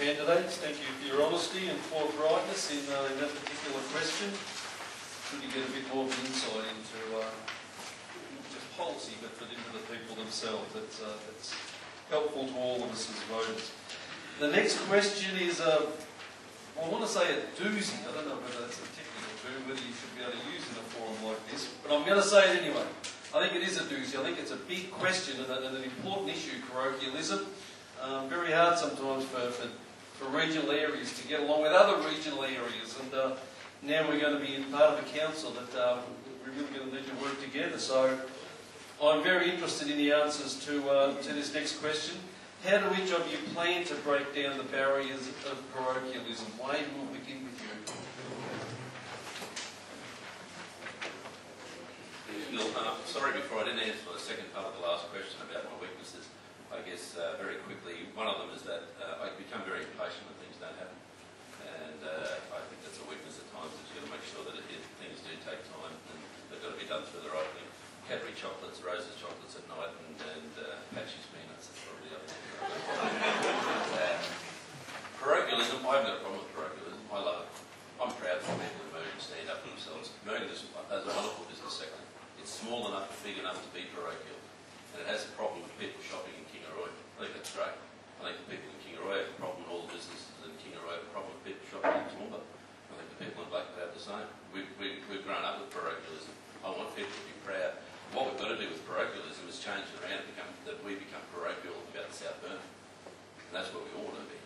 candidates. Thank you for your honesty and forthrightness in that particular question. Should you get a bit more of an insight into not just policy, but into the people themselves. That's helpful to all of us as voters. The next question is, I want to say a doozy. I don't know whether that's a technical term, whether you should be able to use in a forum like this, but I'm going to say it anyway. I think it is a doozy. I think it's a big question and an important issue, parochialism. Very hard sometimes for regional areas to get along with other regional areas, and now we're going to be in part of a council that we're really going to need to work together. So I'm very interested in the answers to this next question. How do each of you plan to break down the barriers of parochialism? Wayne, we'll begin with you. Sorry, before I didn't answer the second part of the last question about my weaknesses. I guess very quickly, one of them is that I become very impatient when things don't happen, and I think that's a weakness at times. That you've got to make sure that things do take time and they've got to be done through the right thing. Cadbury chocolates, Rose's chocolates at night, and Patchy's peanuts. That's probably the other thing. Parochialism, I haven't got a problem with parochialism. I love it. I'm proud for people who move and stand up for themselves. Moving is a wonderful business sector. It's small enough, big enough to be parochial, and it has a problem with people shopping in Kingaroy. I think that's great. I think the people in Kingaroy have a problem, all the businesses in Kingaroy have a problem with people shopping in Toowoomba. I think the people in Blackwood have the same. We've grown up with parochialism. I want people to be proud. What we've got to do with parochialism is change it around that we become parochial about the South Burnett. And that's what we all want to be.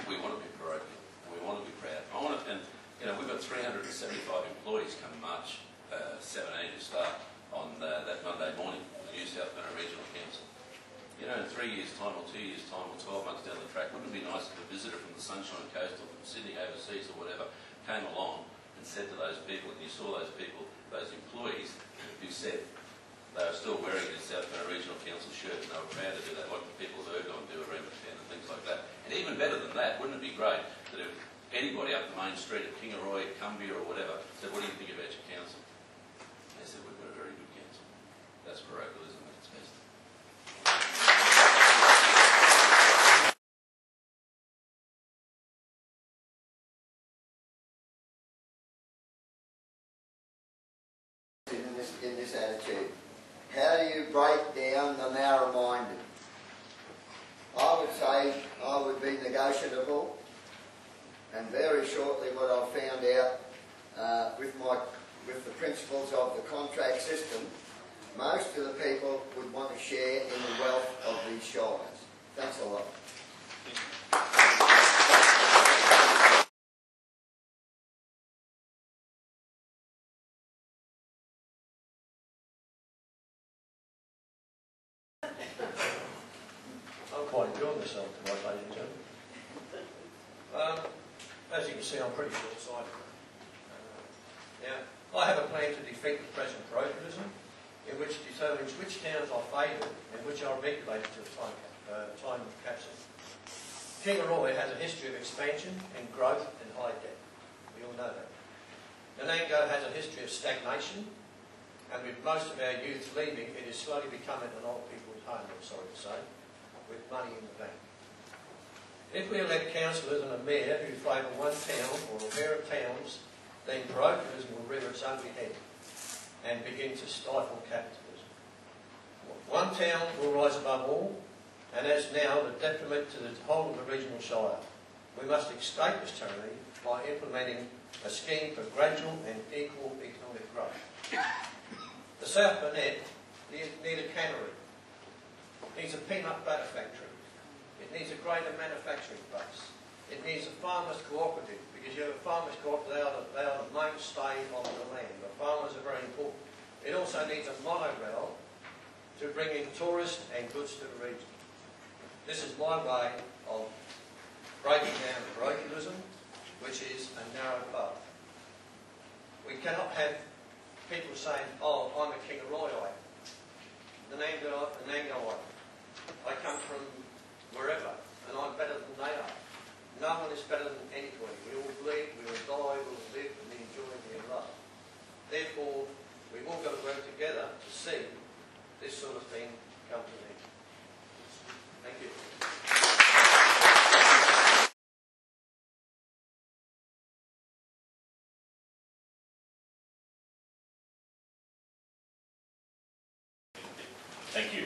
We want to be parochial. We want to be proud. We've got 375 employees come March 17 to start on that Monday morning in the New South Burnett Regional Council. In 3 years' time or 2 years' time or 12 months down the track, wouldn't it be nice if a visitor from the Sunshine Coast or from Sydney overseas or whatever came along and said to those people, and you saw those people, those employees who said they were still wearing their South Burnett Regional Council shirt and they were proud to do that, like the people of Ergon do around the town and things like that. And even better than that, wouldn't it be great that if anybody up the main street at Kingaroy, Cumbria or whatever said, what do you think about your council? They said, we've got a very good council. That's parochialism at its best. In this attitude, how do you break down the narrow-minded? I would say I would be negotiable, and very shortly what I found out with the principles of the contract system, most of the people would want to share in the wealth of these shires. Thanks a lot. I'm quite enjoying myself tonight, ladies and gentlemen. As you can see, I'm pretty short-sighted. I have a plan to defeat the present parochialism, in which determines which towns are favoured and which are regulated to the time of capture. Kingaroy has a history of expansion and growth and high debt. We all know that. Menango has a history of stagnation, and with most of our youth leaving, it is slowly becoming an old people's home, I'm sorry to say, with money in the bank. If we elect councillors and a mayor who favour one town or a pair of towns, then parochialism will rear its ugly head and begin to stifle capitalism. One town will rise above all, and as now, the detriment to the whole of the regional shire. We must escape this tyranny by implementing a scheme for gradual and equal economic growth. The South Burnett need a cannery. It needs a peanut butter factory. It needs a greater manufacturing base. It needs a farmers' cooperative, because you have a farmers' cooperative, they are the mainstay of the land. The farmers are very important. It also needs a monorail to bring in tourists and goods to the region. This is my way of breaking down parochialism, which is a narrow path. We cannot have people saying, oh, I'm a Kingaroyite, Nanangoite. I come from wherever, and I'm better than they are. No one is better than anybody. We all bleed, we all die, we all live, and enjoy and love. Therefore, we've all got to work together to see this sort of thing come to an end. Thank you. Thank you.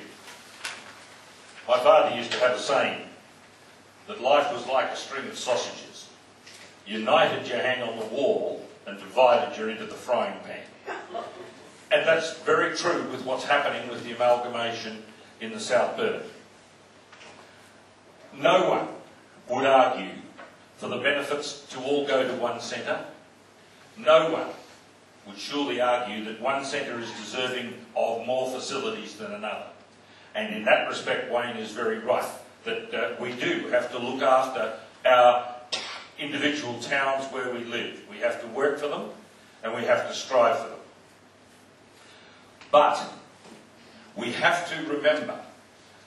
My father used to have a saying that life was like a string of sausages. United you hang on the wall, and divided you're into the frying pan. And that's very true with what's happening with the amalgamation in the South Burnett. No one would argue for the benefits to all go to one centre. No one would surely argue that one centre is deserving of more facilities than another. And in that respect, Wayne is very right, that we do have to look after our individual towns where we live. We have to work for them and we have to strive for them. But we have to remember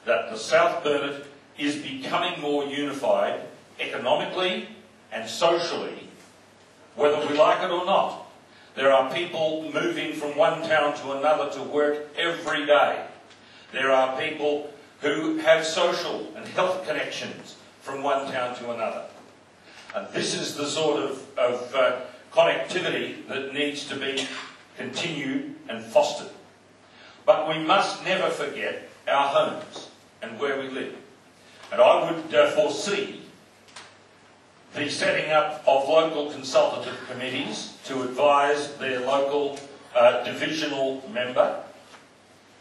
that the South Burnett is becoming more unified economically and socially, whether we like it or not. There are people moving from one town to another to work every day. There are people who have social and health connections from one town to another. And this is the sort of connectivity that needs to be continued and fostered. But we must never forget our homes and where we live. And I would foresee the setting up of local consultative committees to advise their local divisional member,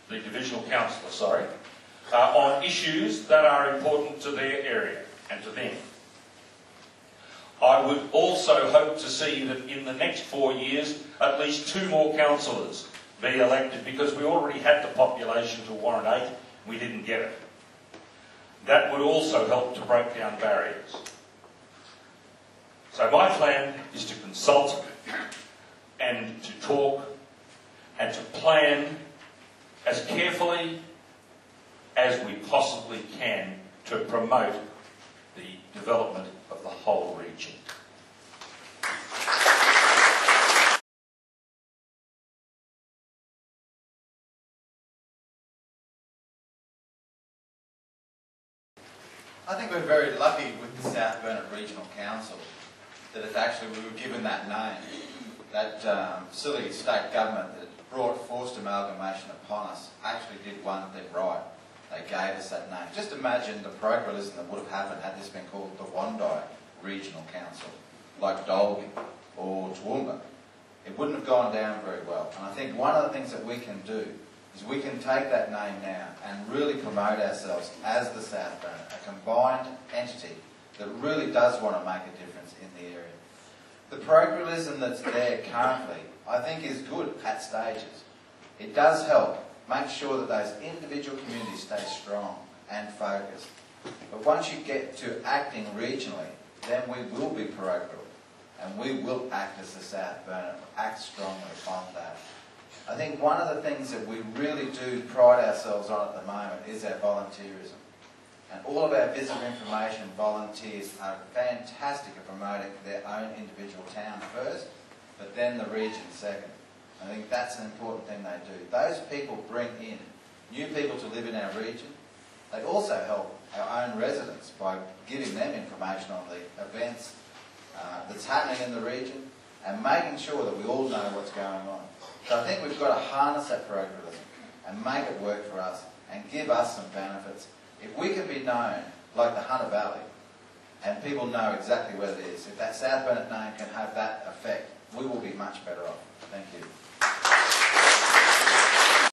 the divisional councillor, sorry, on issues that are important to their area and to them. I would also hope to see that in the next 4 years, at least 2 more councillors be elected, because we already had the population to warrant 8, we didn't get it. That would also help to break down barriers. So my plan is to consult and to talk and to plan as carefully as we possibly can to promote the development of the whole region. I think we're very lucky with the South Burnett Regional Council that it's actually, we were given that name. That silly state government that brought forced amalgamation upon us actually did one thing right. They gave us that name. Just imagine the parochialism that would have happened had this been called the Wandai Regional Council, like Dalby or Toowoomba. It wouldn't have gone down very well. And I think one of the things that we can do is we can take that name now and really promote ourselves as the South Burnett, a combined entity that really does want to make a difference in the area. The parochialism that's there currently, I think, is good at stages. It does help make sure that those individual communities stay strong and focused. But once you get to acting regionally, then we will be parochial and we will act as the South Burnett, act strongly on that. I think one of the things that we really do pride ourselves on at the moment is our volunteerism. And all of our visitor information volunteers are fantastic at promoting their own individual town first, but then the region second. I think that's an important thing they do. Those people bring in new people to live in our region. They also help our own residents by giving them information on the events that's happening in the region and making sure that we all know what's going on. So I think we've got to harness that parochialism and make it work for us and give us some benefits. If we can be known like the Hunter Valley and people know exactly where it is, if that South Burnett name can have that effect, we will be much better off. Thank you.